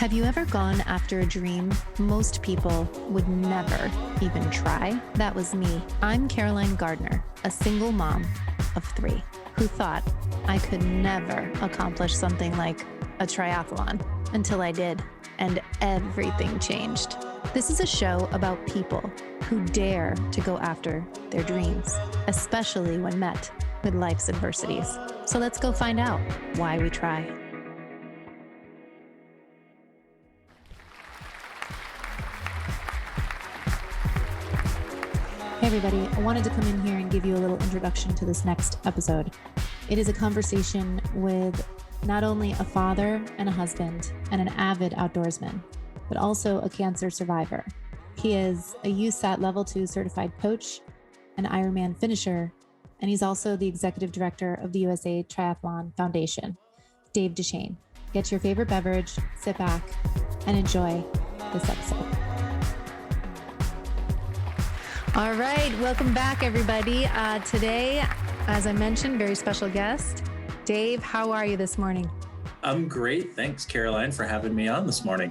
Have you ever gone after a dream most people would never even try? That was me. I'm Caroline Gardner, a single mom of 3 who thought I could never accomplish something like a triathlon until I did, and everything changed. This is a show about people who dare to go after their dreams, especially when met with life's adversities. So let's go find out why we try. Hey everybody, I wanted to come in here and give you a little introduction to this next episode. It is a conversation with not only a father and a husband and an avid outdoorsman, but also a cancer survivor. He is a USAT Level 2 certified coach, an Ironman finisher, and he's also the executive director of the USAT Triathlon Foundation, Dave Deschenes. Get your favorite beverage, sit back, and enjoy this episode. All right, welcome back, everybody. Today, as I mentioned, very special guest, Dave. How are you this morning? I'm great. Thanks, Caroline, for having me on this morning.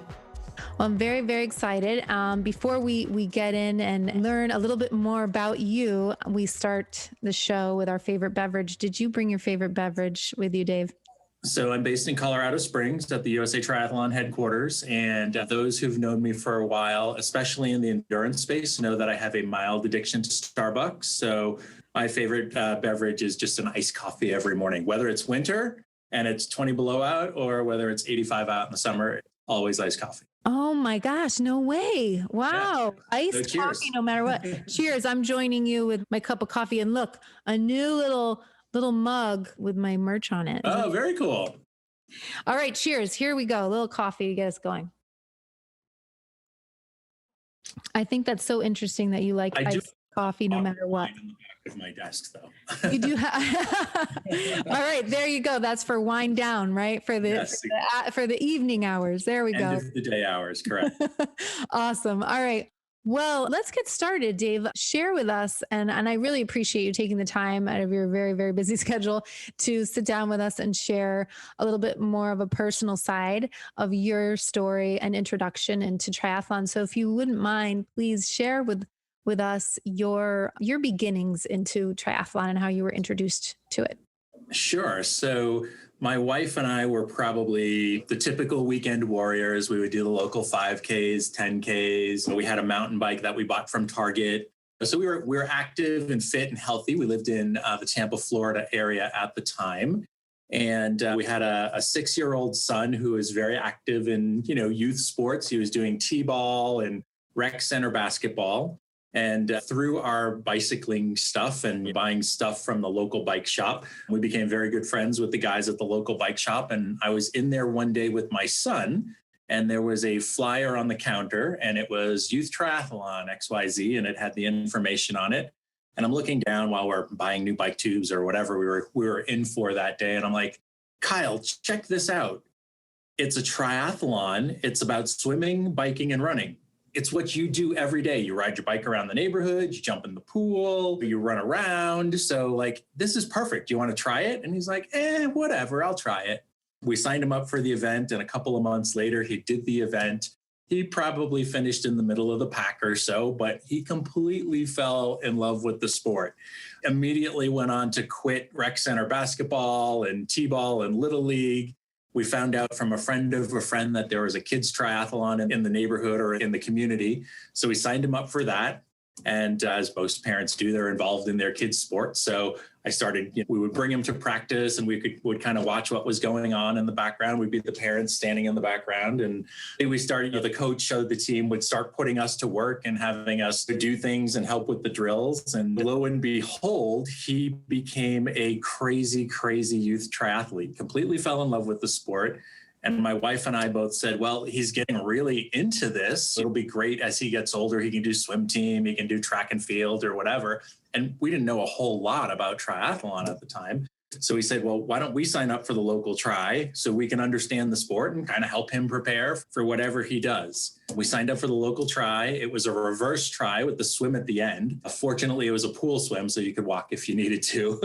Well, I'm very, very excited. Before we get in and learn a little bit more about you, we start the show with our favorite beverage. Did you bring your favorite beverage with you, Dave? So I'm based in Colorado Springs at the USA Triathlon headquarters. And those who've known me for a while, especially in the endurance space, know that I have a mild addiction to Starbucks. So my favorite beverage is just an iced coffee every morning, whether it's winter and it's 20 below out or whether it's 85 out in the summer, always iced coffee. Oh my gosh, no way. Wow. Yeah. Iced coffee no matter what. Cheers. I'm joining you with my cup of coffee. And look, a new little mug with my merch on it. Oh, very cool. All right, cheers. Here we go. A little coffee to get us going. I think that's so interesting that you like iced coffee no matter what. In the back of my desk, though. You do All right, there you go. That's for wind down, right? For the evening hours. There we go. End of the day hours, correct. Awesome. All right. Well, let's get started, Dave. Share with us, and I really appreciate you taking the time out of your very, very busy schedule to sit down with us and share a little bit more of a personal side of your story and introduction into triathlon. So if you wouldn't mind, please share with us your beginnings into triathlon and how you were introduced to it. Sure. So my wife and I were probably the typical weekend warriors. We would do the local 5Ks, 10Ks. We had a mountain bike that we bought from Target. So we were active and fit and healthy. We lived in the Tampa, Florida area at the time. And we had a 6-year-old son who was very active in, youth sports. He was doing t-ball and rec center basketball. And through our bicycling stuff and buying stuff from the local bike shop, we became very good friends with the guys at the local bike shop. And I was in there one day with my son, and there was a flyer on the counter, and it was Youth Triathlon XYZ, and it had the information on it. And I'm looking down while we're buying new bike tubes or whatever we were in for that day. And I'm like, Kyle, check this out. It's a triathlon. It's about swimming, biking, and running. It's what you do every day. You ride your bike around the neighborhood, you jump in the pool, you run around. So this is perfect. Do you want to try it? And he's like, whatever, I'll try it. We signed him up for the event. And a couple of months later, he did the event. He probably finished in the middle of the pack or so, but he completely fell in love with the sport. Immediately went on to quit rec center basketball and t-ball and little league. We found out from a friend of a friend that there was a kids triathlon in the neighborhood or in the community. So we signed him up for that. And as most parents do, they're involved in their kids' sports. So I started, we would bring him to practice and would kind of watch what was going on in the background. We'd be the parents standing in the background. And we started, the coach showed the team would start putting us to work and having us do things and help with the drills. And lo and behold, he became a crazy, crazy youth triathlete, completely fell in love with the sport. And my wife and I both said, well, he's getting really into this. It'll be great as he gets older. He can do swim team, he can do track and field or whatever. And we didn't know a whole lot about triathlon at the time. So we said, well, why don't we sign up for the local tri so we can understand the sport and kind of help him prepare for whatever he does. We signed up for the local tri. It was a reverse tri with the swim at the end. Fortunately, it was a pool swim, so you could walk if you needed to.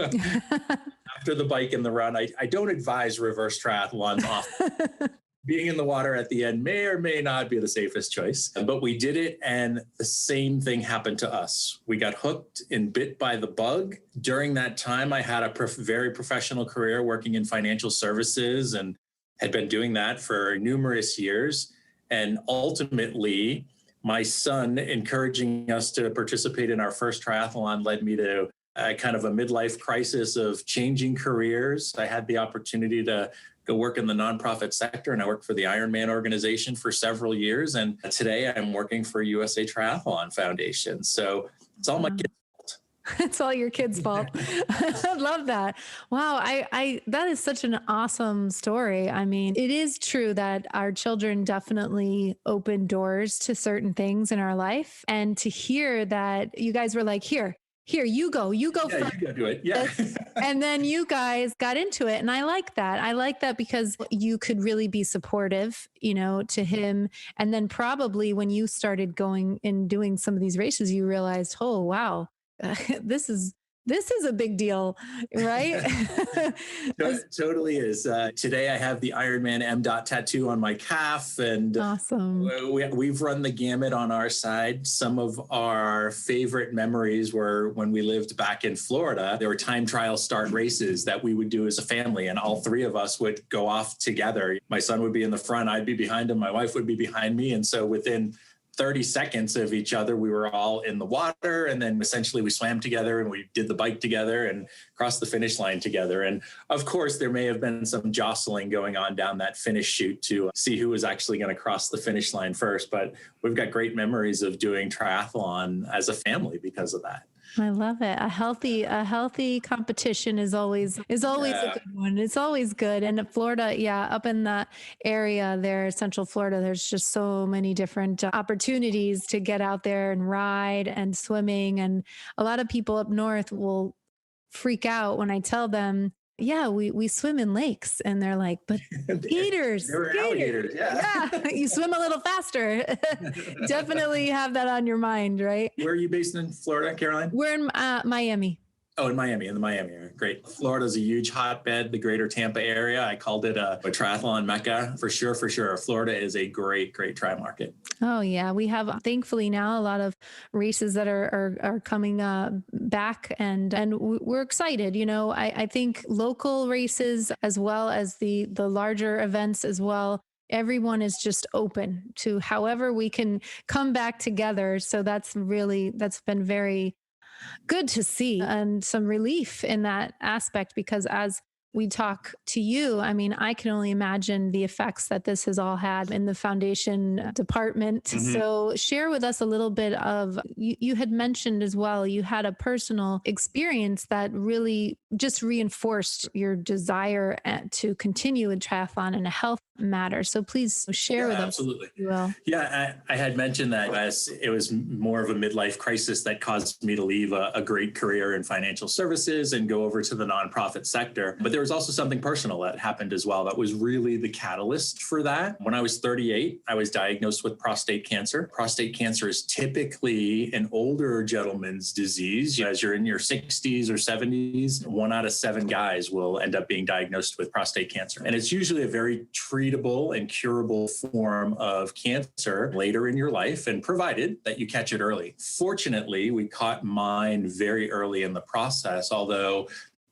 After the bike and the run, I don't advise reverse triathlons often. being in the water at the end may or may not be the safest choice. But we did it, and the same thing happened to us. We got hooked and bit by the bug. During that time, I had a very professional career working in financial services and had been doing that for numerous years. And ultimately, my son encouraging us to participate in our first triathlon led me to kind of a midlife crisis of changing careers. I had the opportunity to go work in the nonprofit sector, and I worked for the Ironman organization for several years. And today I'm working for USA Triathlon Foundation. So it's all my kids' fault. It's all your kids' fault. I love that. Wow. I that is such an awesome story. I mean, it is true that our children definitely open doors to certain things in our life. And to hear that you guys were like, here, you go Yeah, first. you go do it. Yeah. And then you guys got into it. And I like that. I like that because you could really be supportive, to him. And then probably when you started going and doing some of these races, you realized, oh, wow, this is a big deal, right? It totally is. Today I have the Ironman M. tattoo on my calf, and awesome. We've run the gamut on our side. Some of our favorite memories were when we lived back in Florida. There were time trial start races that we would do as a family, and all three of us would go off together. My son would be in the front, I'd be behind him, my wife would be behind me. And so within 30 seconds of each other, we were all in the water, and then essentially we swam together and we did the bike together and crossed the finish line together. And of course, there may have been some jostling going on down that finish chute to see who was actually going to cross the finish line first. But we've got great memories of doing triathlon as a family because of that. I love it. A healthy competition is always a good one. It's always good. And Florida, up in that area there, Central Florida, there's just so many different opportunities to get out there and ride and swimming. And a lot of people up north will freak out when I tell them, yeah, we swim in lakes. And they're like, but gators. There were alligators. Yeah. You swim a little faster. Definitely have that on your mind, right? Where are you based in Florida, Caroline? We're in Miami. Oh, in the Miami area. Great. Florida's a huge hotbed, the greater Tampa area. I called it a triathlon mecca for sure. Florida is a great tri market. Oh, yeah. We have, thankfully, now a lot of races that are coming back, and we're excited. I think local races as well as the larger events as well. Everyone is just open to however we can come back together. So that's been very good to see, and some relief in that aspect, because as we talk to you, I mean, I can only imagine the effects that this has all had in the foundation department. Mm-hmm. So share with us a little bit of, you had mentioned as well, you had a personal experience that really just reinforced your desire to continue in triathlon in a health matter. So please share with us. Absolutely. If you will. Yeah, I had mentioned that it was more of a midlife crisis that caused me to leave a great career in financial services and go over to the nonprofit sector. But there was also something personal that happened as well that was really the catalyst for that. When I was 38, I was diagnosed with prostate cancer. Prostate cancer is typically an older gentleman's disease. As you're in your 60s or 70s, 1 out of 7 guys will end up being diagnosed with prostate cancer. And it's usually a very treatable and curable form of cancer later in your life, and provided that you catch it early. Fortunately, we caught mine very early in the process, although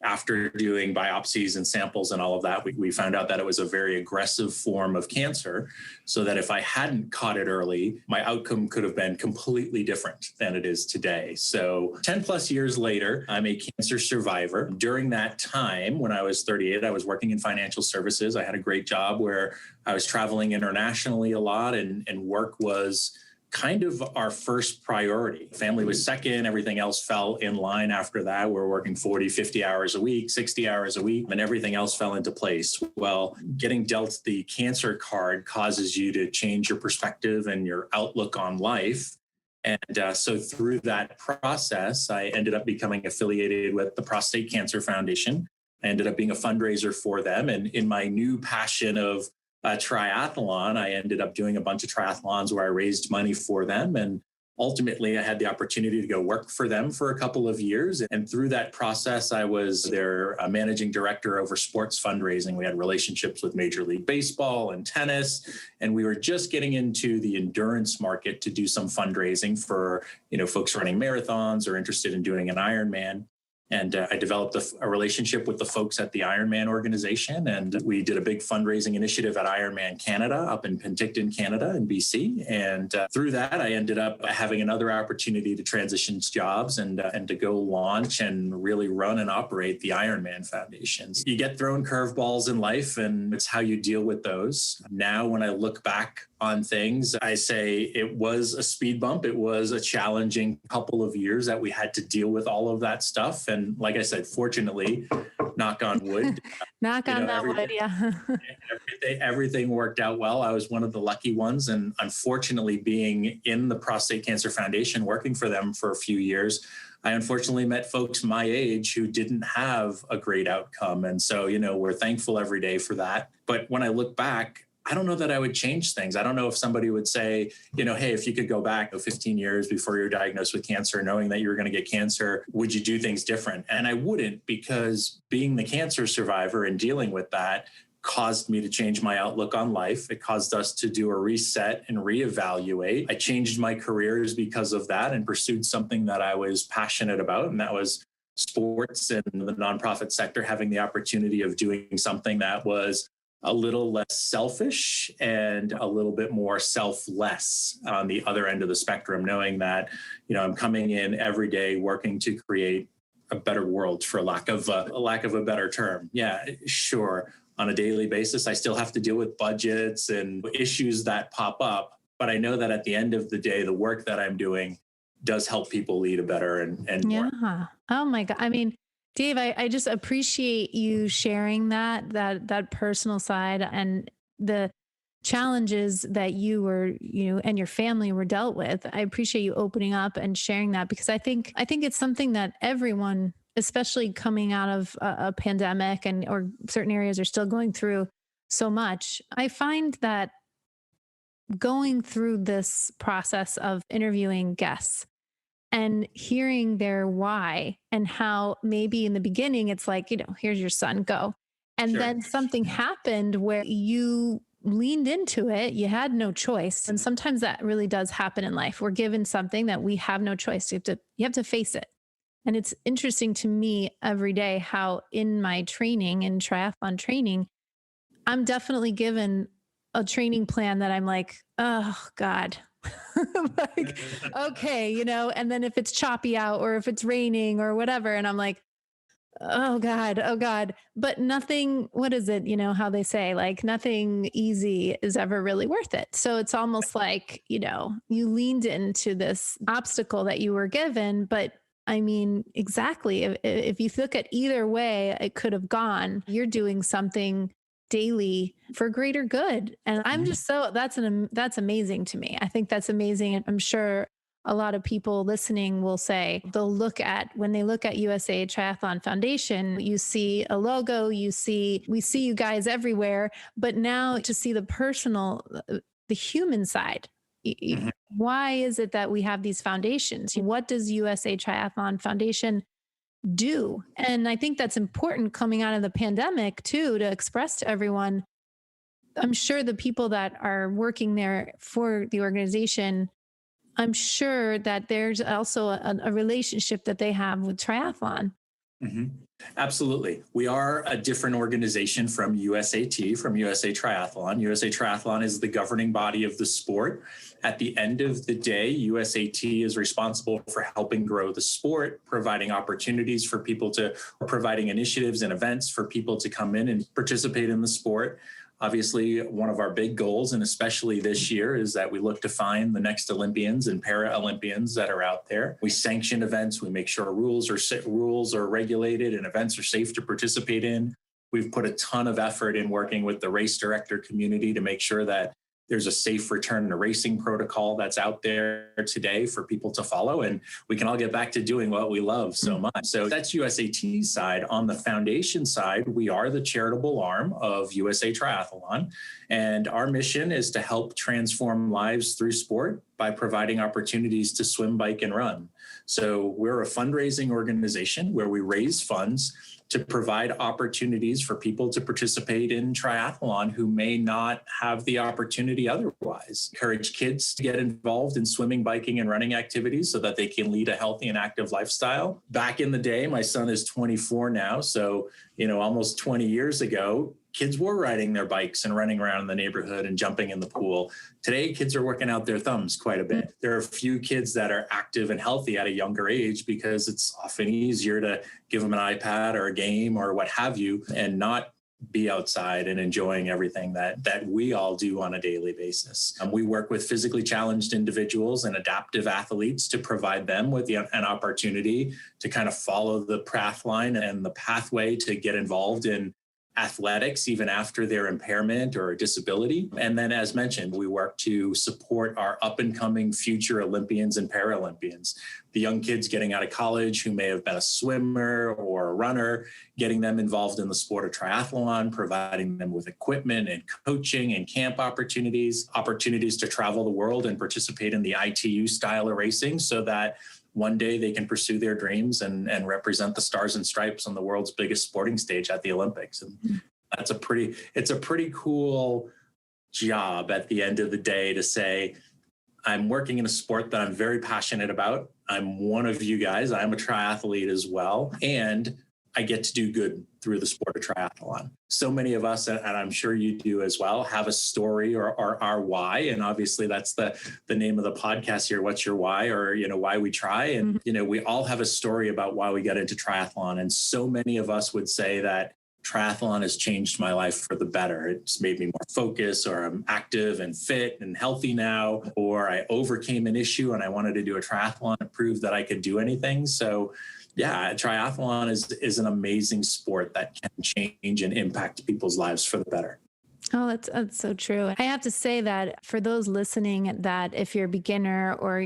after doing biopsies and samples and all of that, we found out that it was a very aggressive form of cancer, so that if I hadn't caught it early, my outcome could have been completely different than it is today. So 10 plus years later, I'm a cancer survivor. During that time, when I was 38, I was working in financial services. I had a great job where I was traveling internationally a lot, and work was kind of our first priority. Family was second. Everything else fell in line after that. We're working 40, 50 hours a week, 60 hours a week, and everything else fell into place. Well, getting dealt the cancer card causes you to change your perspective and your outlook on life. And so through that process, I ended up becoming affiliated with the Prostate Cancer Foundation. I ended up being a fundraiser for them. And in my new passion of triathlon, I ended up doing a bunch of triathlons where I raised money for them. And Ultimately, I had the opportunity to go work for them for a couple of years. And through that process, I was their managing director over sports fundraising. We had relationships with Major League Baseball and tennis, and we were just getting into the endurance market to do some fundraising for, folks running marathons or interested in doing an Ironman. And I developed a relationship with the folks at the Ironman organization. And we did a big fundraising initiative at Ironman Canada up in Penticton, Canada in BC. And through that, I ended up having another opportunity to transition jobs and to go launch and really run and operate the Ironman Foundations. You get thrown curveballs in life, and it's how you deal with those. Now, when I look back on things, I say it was a speed bump. It was a challenging couple of years that we had to deal with all of that stuff. And like I said, fortunately, knock on wood. Knock on that wood, yeah. everything worked out well. I was one of the lucky ones. And unfortunately, being in the Prostate Cancer Foundation, working for them for a few years, I unfortunately met folks my age who didn't have a great outcome. And so, we're thankful every day for that. But when I look back, I don't know that I would change things. I don't know if somebody would say, hey, if you could go back 15 years before you're diagnosed with cancer, knowing that you were going to get cancer, would you do things different? And I wouldn't, because being the cancer survivor and dealing with that caused me to change my outlook on life. It caused us to do a reset and reevaluate. I changed my careers because of that and pursued something that I was passionate about, and that was sports and the nonprofit sector, having the opportunity of doing something that was a little less selfish and a little bit more selfless on the other end of the spectrum, knowing that, I'm coming in every day working to create a better world, for lack of a better term. Yeah, sure. On a daily basis, I still have to deal with budgets and issues that pop up. But I know that at the end of the day, the work that I'm doing does help people lead a better and more. Yeah. Oh my God. I mean, Dave, I just appreciate you sharing that personal side and the challenges that you and your family were dealt with. I appreciate you opening up and sharing that, because I think it's something that everyone, especially coming out of a pandemic or certain areas are still going through so much. I find that going through this process of interviewing guests and hearing their why, and how maybe in the beginning it's like, here's your son, go. And Sure. Then something happened where you leaned into it. You had no choice. And sometimes that really does happen in life. We're given something that we have no choice. You have to face it. And it's interesting to me every day how in my training, in triathlon training, I'm definitely given a training plan that I'm like, oh God, like, okay, and then if it's choppy out or if it's raining or whatever, and I'm like, oh God, but nothing, what is it? How they say, like, nothing easy is ever really worth it. So it's almost like, you leaned into this obstacle that you were given, but I mean, exactly. If you look at either way, it could have gone, you're doing something daily for greater good. And I'm just that's amazing to me. I think that's amazing. And I'm sure a lot of people listening will say when they look at USA Triathlon Foundation, you see a logo, we see you guys everywhere, but now to see the personal, the human side. Why is it that we have these foundations? What does USA Triathlon Foundation do? And I think that's important coming out of the pandemic too, to express to everyone. I'm sure the people that are working there for the organization, I'm sure that there's also a relationship that they have with triathlon. Mm-hmm. Absolutely. We are a different organization from USAT, from USA Triathlon. USA Triathlon is the governing body of the sport. At the end of the day, USAT is responsible for helping grow the sport, providing opportunities for people providing initiatives and events for people to come in and participate in the sport. Obviously, one of our big goals, and especially this year, is that we look to find the next Olympians and Paralympians that are out there. We sanction events. We make sure rules are regulated and events are safe to participate in. We've put a ton of effort in working with the race director community to make sure that there's a safe return to racing protocol that's out there today for people to follow, and we can all get back to doing what we love so much. So that's USAT's side. On the foundation side, we are the charitable arm of USA Triathlon, and our mission is to help transform lives through sport by by providing opportunities to swim, bike, and run. So we're a fundraising organization where we raise funds to provide opportunities for people to participate in triathlon who may not have the opportunity otherwise. Encourage kids to get involved in swimming, biking, and running activities so that they can lead a healthy and active lifestyle. Back in the day, my son is 24 now, so almost 20 years ago, kids were riding their bikes and running around in the neighborhood and jumping in the pool. Today, kids are working out their thumbs quite a bit. There are a few kids that are active and healthy at a younger age because it's often easier to give them an iPad or a game or what have you and not be outside and enjoying everything that we all do on a daily basis. We work with physically challenged individuals and adaptive athletes to provide them with an opportunity to kind of follow the path line and the pathway to get involved in athletics even after their impairment or disability. And then, as mentioned, we work to support our up and coming future Olympians and Paralympians, the young kids getting out of college who may have been a swimmer or a runner, getting them involved in the sport of triathlon, providing them with equipment and coaching and camp opportunities to travel the world and participate in the ITU style of racing so that one day they can pursue their dreams and represent the stars and stripes on the world's biggest sporting stage at the Olympics. And it's a pretty cool job at the end of the day to say, I'm working in a sport that I'm very passionate about. I'm one of you guys. I'm a triathlete as well. And I get to do good through the sport of triathlon. So many of us, and I'm sure you do as well, have a story or our why. And obviously that's the name of the podcast here, What's Your Why? Or, why we try. And, we all have a story about why we got into triathlon. And so many of us would say that triathlon has changed my life for the better. It's made me more focused, or I'm active and fit and healthy now, or I overcame an issue and I wanted to do a triathlon to prove that I could do anything. So yeah, triathlon is an amazing sport that can change and impact people's lives for the better. Oh, that's so true. I have to say that for those listening, that if you're a beginner or,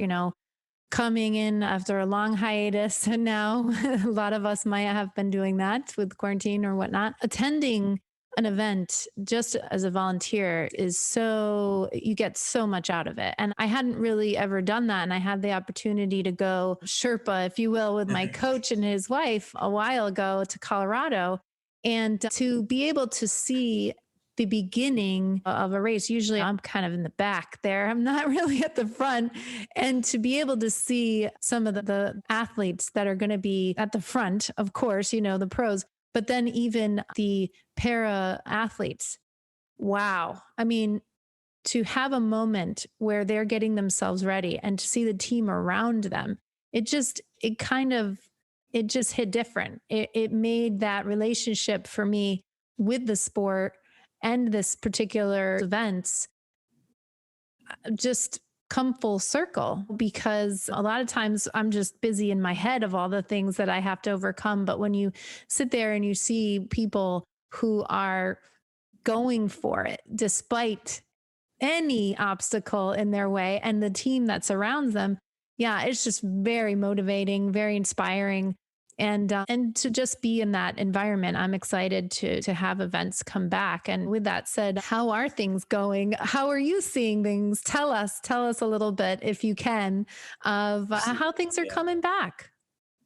coming in after a long hiatus, and now a lot of us might have been doing that with quarantine or whatnot, attending an event just as a volunteer you get so much out of it. And I hadn't really ever done that. And I had the opportunity to go Sherpa, if you will, with my coach and his wife a while ago to Colorado, and to be able to see the beginning of a race. Usually I'm kind of in the back there. I'm not really at the front. And to be able to see some of the athletes that are going to be at the front, of course, the pros, but then even the para athletes. Wow. I mean, to have a moment where they're getting themselves ready and to see the team around them, it just hit different. It made that relationship for me with the sport and this particular events just come full circle, because a lot of times I'm just busy in my head of all the things that I have to overcome. But when you sit there and you see people who are going for it despite any obstacle in their way and the team that surrounds them, yeah, it's just very motivating, very inspiring. And to just be in that environment, I'm excited to have events come back. And with that said, how are things going? How are you seeing things? Tell us a little bit, if you can, of how things are coming back.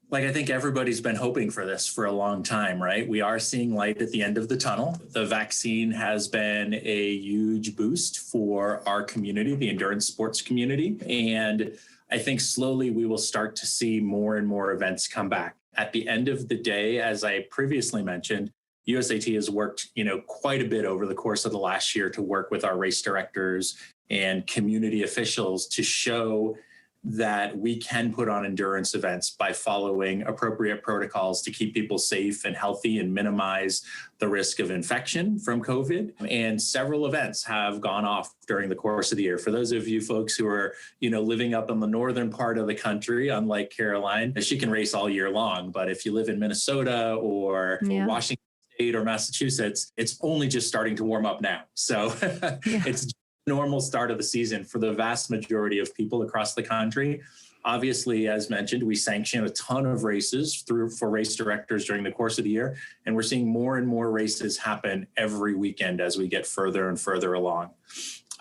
Like, I think everybody's been hoping for this for a long time, right? We are seeing light at the end of the tunnel. The vaccine has been a huge boost for our community, the endurance sports community. And I think slowly we will start to see more and more events come back. At the end of the day, as I previously mentioned, USAT has worked, quite a bit over the course of the last year to work with our race directors and community officials to show that we can put on endurance events by following appropriate protocols to keep people safe and healthy and minimize the risk of infection from COVID. And several events have gone off during the course of the year. For those of you folks who are, living up in the northern part of the country, unlike Caroline, she can race all year long. But if you live in Minnesota or Washington State or Massachusetts, it's only just starting to warm up now. So it's normal start of the season for the vast majority of people across the country. Obviously, as mentioned, we sanction a ton of races for race directors during the course of the year, and we're seeing more and more races happen every weekend as we get further and further along.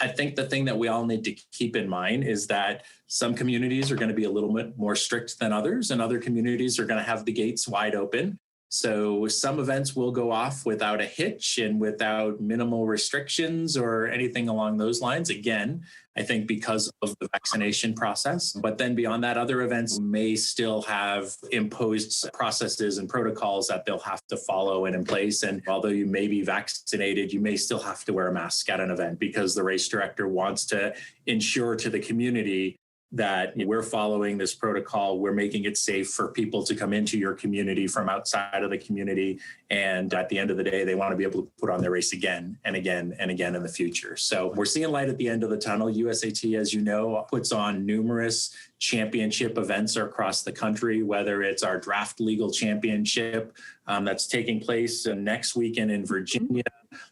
I think the thing that we all need to keep in mind is that some communities are going to be a little bit more strict than others, and other communities are going to have the gates wide open. So some events will go off without a hitch and without minimal restrictions or anything along those lines. Again, I think because of the vaccination process. But then beyond that, other events may still have imposed processes and protocols that they'll have to follow and in place. And although you may be vaccinated, you may still have to wear a mask at an event because the race director wants to ensure to the community that we're following this protocol. We're making it safe for people to come into your community from outside of the community. And at the end of the day, they want to be able to put on their race again and again and again in the future. So we're seeing light at the end of the tunnel. USAT, as you know, puts on numerous championship events across the country, whether it's our draft legal championship that's taking place next weekend in Virginia,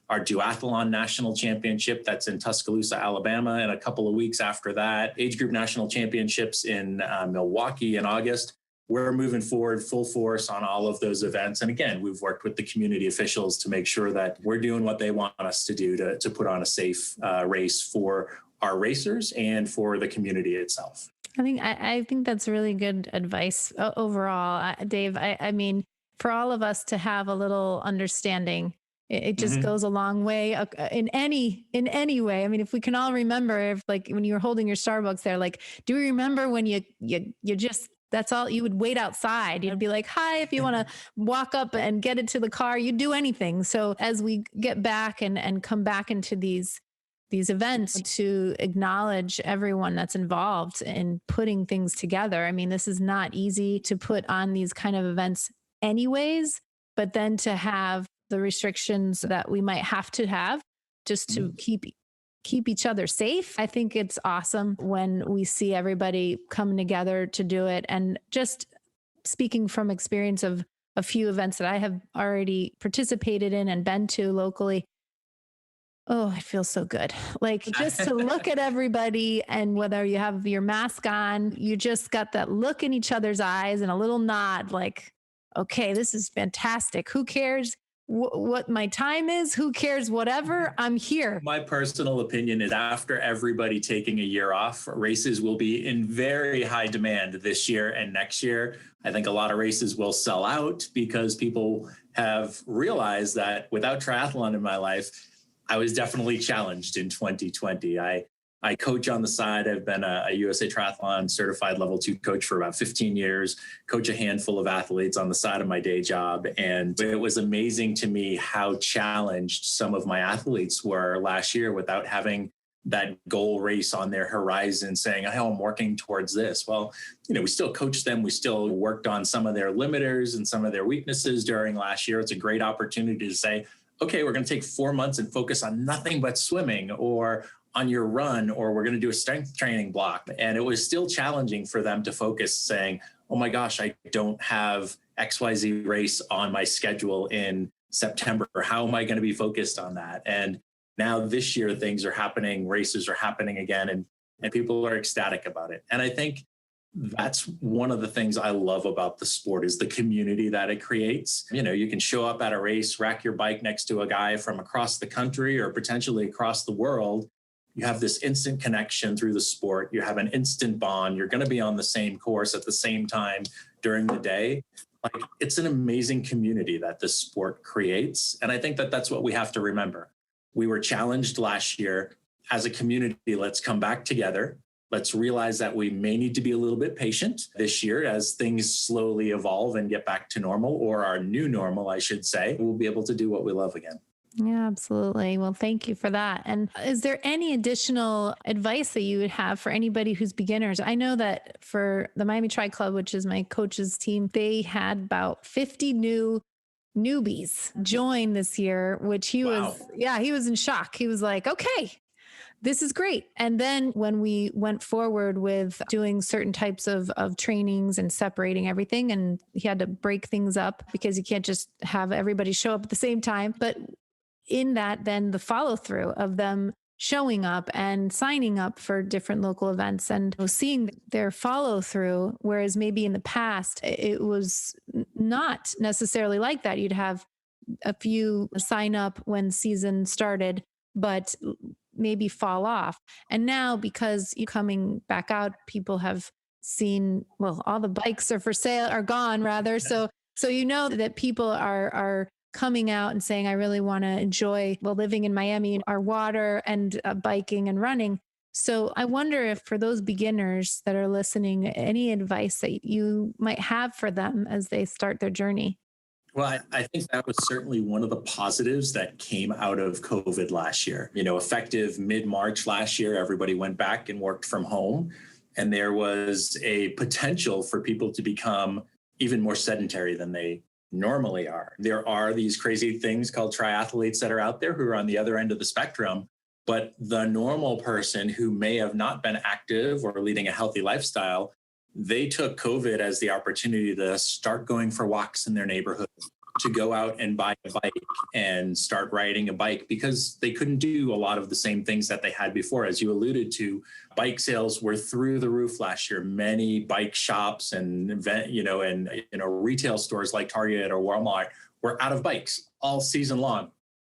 our duathlon national championship that's in Tuscaloosa, Alabama, and a couple of weeks after that, age group national championships in Milwaukee in August. We're moving forward full force on all of those events. And again, we've worked with the community officials to make sure that we're doing what they want us to do to put on a safe race for our racers and for the community itself. I think that's really good advice overall, Dave. I mean, for all of us to have a little understanding, it just goes a long way in any way. I mean, if we can all remember, if like when you were holding your Starbucks there, like, do you remember when you just, that's all, you would wait outside. You'd be like, hi, if you want to walk up and get it to the car, you'd do anything. So as we get back and come back into these events, to acknowledge everyone that's involved in putting things together. I mean, this is not easy to put on these kind of events anyways, but then to have the restrictions that we might have to have just to keep each other safe. I think it's awesome when we see everybody coming together to do it. And just speaking from experience of a few events that I have already participated in and been to locally, oh, it feels so good. Like just to look at everybody, and whether you have your mask on, you just got that look in each other's eyes and a little nod like, okay, this is fantastic. Who cares what my time is? Who cares? Whatever, I'm here. My personal opinion is after everybody taking a year off, races will be in very high demand this year and next year. I think a lot of races will sell out because people have realized that without triathlon in my life, I was definitely challenged in 2020. I coach on the side. I've been a USA Triathlon certified level 2 coach for about 15 years, coach a handful of athletes on the side of my day job. And it was amazing to me how challenged some of my athletes were last year without having that goal race on their horizon saying, oh, I'm working towards this. Well, we still coached them. We still worked on some of their limiters and some of their weaknesses during last year. It's a great opportunity to say, okay, we're going to take 4 months and focus on nothing but swimming or on your run, or we're going to do a strength training block. And it was still challenging for them to focus saying, oh my gosh, I don't have XYZ race on my schedule in September. How am I going to be focused on that? And now this year, things are happening, races are happening again, and people are ecstatic about it. And I think that's one of the things I love about the sport is the community that it creates. You can show up at a race, rack your bike next to a guy from across the country or potentially across the world. You have this instant connection through the sport. You have an instant bond. You're going to be on the same course at the same time during the day. Like, it's an amazing community that this sport creates. And I think that that's what we have to remember. We were challenged last year as a community. Let's come back together. Let's realize that we may need to be a little bit patient this year as things slowly evolve and get back to normal, or our new normal, I should say. We'll be able to do what we love again. Yeah, absolutely. Well, thank you for that. And is there any additional advice that you would have for anybody who's beginners? I know that for the Miami Tri Club, which is my coach's team, they had about 50 newbies join this year, which he was in shock. He was like, okay, this is great. And then when we went forward with doing certain types of trainings and separating everything, and he had to break things up because you can't just have everybody show up at the same time. But in that, then the follow through of them showing up and signing up for different local events and seeing their follow through, whereas maybe in the past, it was not necessarily like that. You'd have a few sign up when season started, but maybe fall off. And now, because you coming back out, people have seen, well, all the bikes are for sale, are gone rather. So you know that people are coming out and saying, I really want to enjoy, well, living in Miami, our water and biking and running. So I wonder if for those beginners that are listening, any advice that you might have for them as they start their journey. Well, I think that was certainly one of the positives that came out of COVID last year. Effective mid-March last year, everybody went back and worked from home. And there was a potential for people to become even more sedentary than they normally are. There are these crazy things called triathletes that are out there who are on the other end of the spectrum. But the normal person who may have not been active or leading a healthy lifestyle, they took COVID as the opportunity to start going for walks in their neighborhood, to go out and buy a bike and start riding a bike, because they couldn't do a lot of the same things that they had before. As you alluded to, bike sales were through the roof last year. Many bike shops and retail stores like Target or Walmart were out of bikes all season long.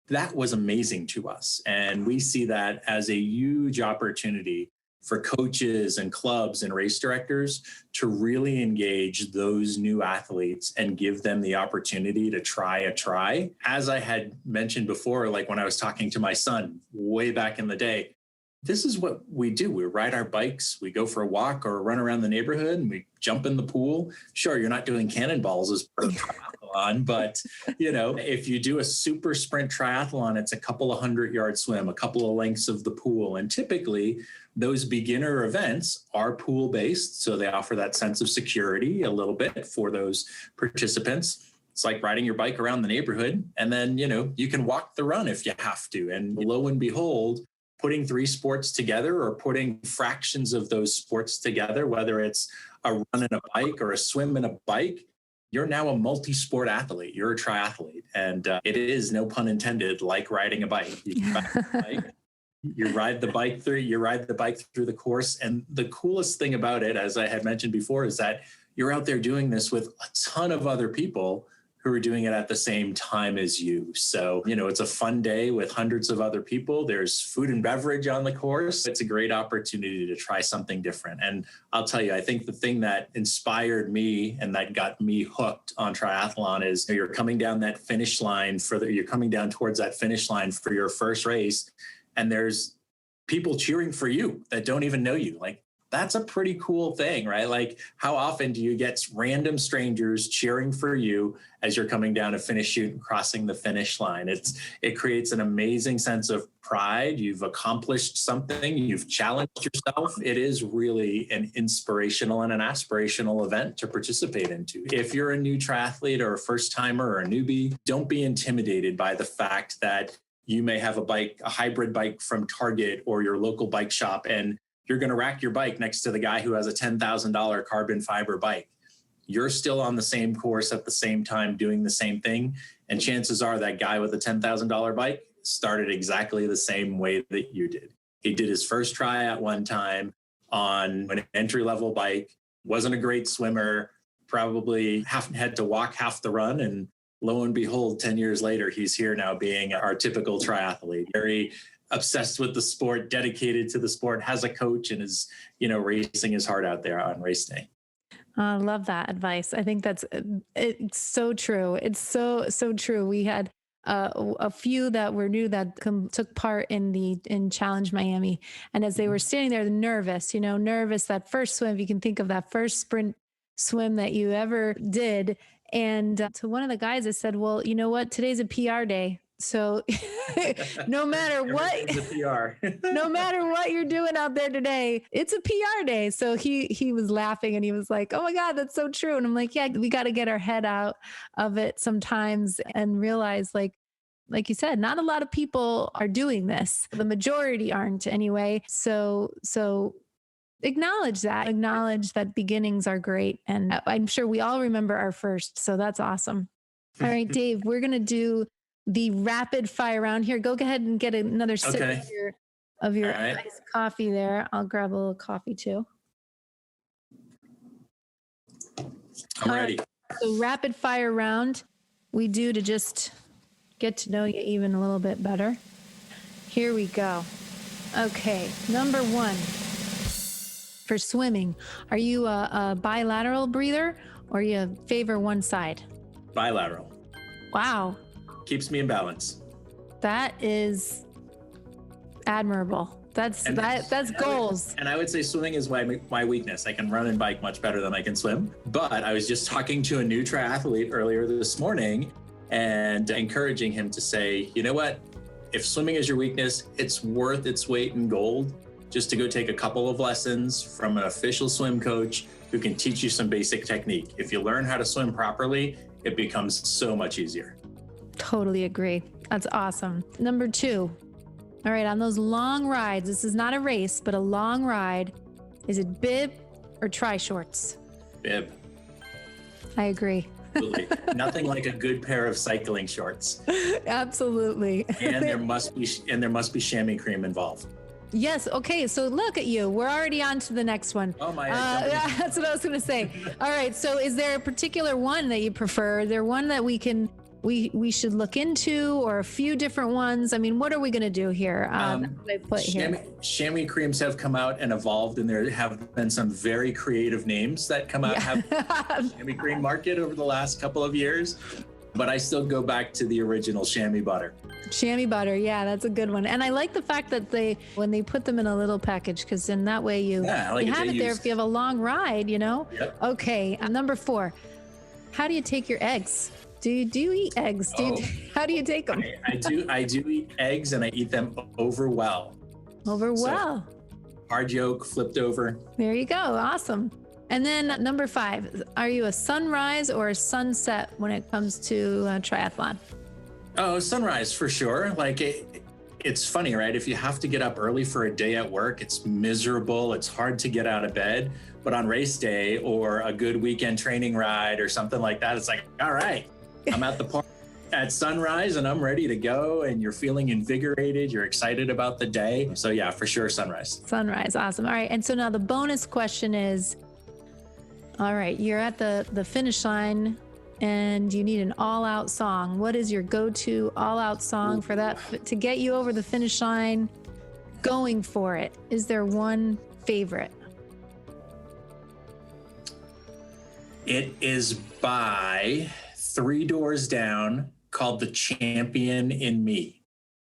That was amazing to us. And we see that as a huge opportunity for coaches and clubs and race directors to really engage those new athletes and give them the opportunity to try a try. As I had mentioned before, like when I was talking to my son way back in the day, this is what we do. We ride our bikes, we go for a walk or run around the neighborhood, and we jump in the pool. Sure, you're not doing cannonballs as part of triathlon, but if you do a super sprint triathlon, it's a couple of 100-yard swim, a couple of lengths of the pool. And typically those beginner events are pool-based, so they offer that sense of security a little bit for those participants. It's like riding your bike around the neighborhood, and then, you can walk the run if you have to. And lo and behold, putting 3 sports together or putting fractions of those sports together, whether it's a run and a bike or a swim and a bike, you're now a multi-sport athlete. You're a triathlete. And it is, no pun intended, like riding a bike. You can ride the bike. You ride the bike through the course. And the coolest thing about it, as I had mentioned before, is that you're out there doing this with a ton of other people who are doing it at the same time as you. So, it's a fun day with hundreds of other people. There's food and beverage on the course. It's a great opportunity to try something different. And I'll tell you, I think the thing that inspired me and that got me hooked on triathlon is you're coming down that finish line you're coming down towards that finish line for your first race, and there's people cheering for you that don't even know you. Like, that's a pretty cool thing, right? Like, how often do you get random strangers cheering for you as you're coming down a finish chute and crossing the finish line? It creates an amazing sense of pride. You've accomplished something. You've challenged yourself. It is really an inspirational and an aspirational event to participate into. If you're a new triathlete or a first timer or a newbie, don't be intimidated by the fact that you may have a hybrid bike from Target or your local bike shop, and you're going to rack your bike next to the guy who has a $10,000 carbon fiber bike. You're still on the same course at the same time doing the same thing. And chances are that guy with a $10,000 bike started exactly the same way that you did. He did his first try at one time on an entry-level bike, wasn't a great swimmer, probably had to walk half the run. And lo and behold, 10 years later, he's here now being our typical triathlete. Very obsessed with the sport, dedicated to the sport, has a coach, and is, racing his heart out there on race day. I love that advice. I think it's so true. It's so true. We had a few that were new that took part in Challenge Miami. And as they were standing there, nervous that first swim, if you can think of that first sprint swim that you ever did. And to one of the guys, I said, well, you know what? Today's a PR day. So no matter what, no matter what you're doing out there today, it's a PR day. So he was laughing and he was like, oh my God, that's so true. And I'm like, yeah, we got to get our head out of it sometimes and realize, like you said, not a lot of people are doing this. The majority aren't anyway. So acknowledge that beginnings are great. And I'm sure we all remember our first. So that's awesome. All right, Dave, we're going to do the rapid fire round here. Go ahead and get another sip of your iced coffee there. I'll grab a little coffee too. I'm ready. So rapid fire round we do to just get to know you even a little bit better. Here we go. Okay, number one. For swimming, are you a bilateral breather or you favor one side? Bilateral. Wow, Keeps me in balance. that is admirable. That's goals. And I would say swimming is my weakness. I can run and bike much better than I can swim. But I was just talking to a new triathlete earlier this morning and encouraging him to say, you know what? If swimming is your weakness, it's worth its weight in gold just to go take a couple of lessons from an official swim coach who can teach you some basic technique. If you learn how to swim properly, it becomes so much easier. Totally agree. That's awesome. Number two. All right, on those long rides, this is not a race, but a long ride. Is it bib or tri-shorts? Bib. I agree. Absolutely. Nothing like a good pair of cycling shorts. Absolutely. And there must be chamois cream involved. Yes. Okay. So look at you. We're already on to the next one. Oh my! That's what I was going to say. All right. So is there a particular one that you prefer? Is there one that we should look into, or a few different ones? I mean, what are we going to do here? Chamois creams have come out and evolved, and there have been some very creative names that come out have chamois cream market over the last couple of years. But I still go back to the original chamois butter. Chamois butter, yeah, that's a good one. And I like the fact that when they put them in a little package, because in that way you have it there if you have a long ride, you know? Yep. Okay, number 4. How do you take your eggs? Do you eat eggs? How do you take them? I do eat eggs, and I eat them over well. So, hard yolk flipped over. There you go. Awesome. And then number 5, are you a sunrise or a sunset when it comes to triathlon? Oh, sunrise for sure. Like it's funny, right? If you have to get up early for a day at work, it's miserable. It's hard to get out of bed. But on race day or a good weekend training ride or something like that, it's like, all right, I'm at the park at sunrise and I'm ready to go. And you're feeling invigorated. You're excited about the day. So yeah, for sure, sunrise. Sunrise. Awesome. All right. And so now the bonus question is, all right, you're at the finish line and you need an all-out song. What is your go-to all-out song for that to get you over the finish line? Going for it. Is there one favorite? It is by 3 Doors Down, called The Champion in Me.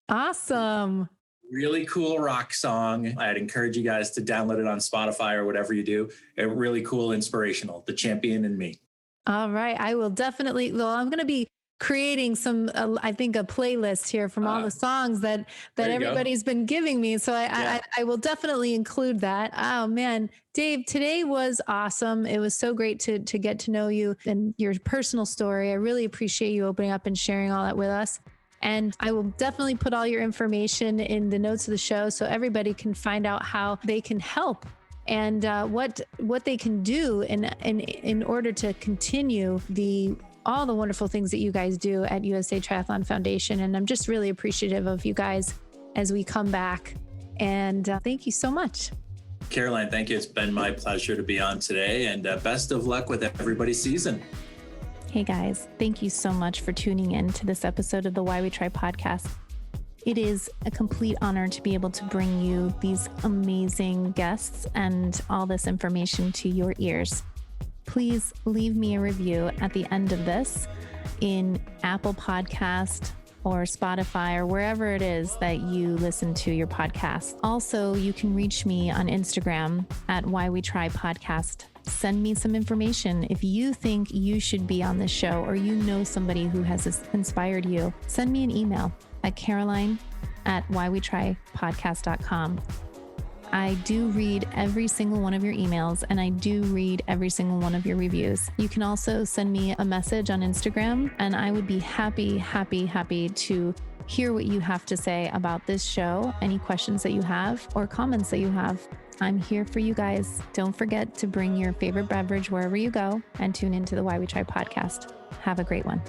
Awesome. Really cool rock song. I'd encourage you guys to download it on Spotify or whatever you do. A really cool, inspirational, The Champion in Me. All right. I will definitely, I'm going to be creating some, I think a playlist here from all the songs that everybody's been giving me. So I will definitely include that. Oh man, Dave, today was awesome. It was so great to get to know you and your personal story. I really appreciate you opening up and sharing all that with us. And I will definitely put all your information in the notes of the show so everybody can find out how they can help and what they can do in order to continue all the wonderful things that you guys do at USA Triathlon Foundation. And I'm just really appreciative of you guys as we come back. And thank you so much. Caroline, thank you. It's been my pleasure to be on today, and best of luck with everybody's season. Hey guys, thank you so much for tuning in to this episode of the Why We Try podcast. It is a complete honor to be able to bring you these amazing guests and all this information to your ears. Please leave me a review at the end of this in Apple Podcast or Spotify or wherever it is that you listen to your podcast. Also, you can reach me on Instagram at Why We Try Podcast. Send me some information. If you think you should be on this show or you know somebody who has inspired you, send me an email at caroline@whywetrypodcast.com. I do read every single one of your emails and I do read every single one of your reviews. You can also send me a message on Instagram and I would be happy to hear what you have to say about this show, any questions that you have or comments that you have. I'm here for you guys. Don't forget to bring your favorite beverage wherever you go and tune into the Why We Try podcast. Have a great one.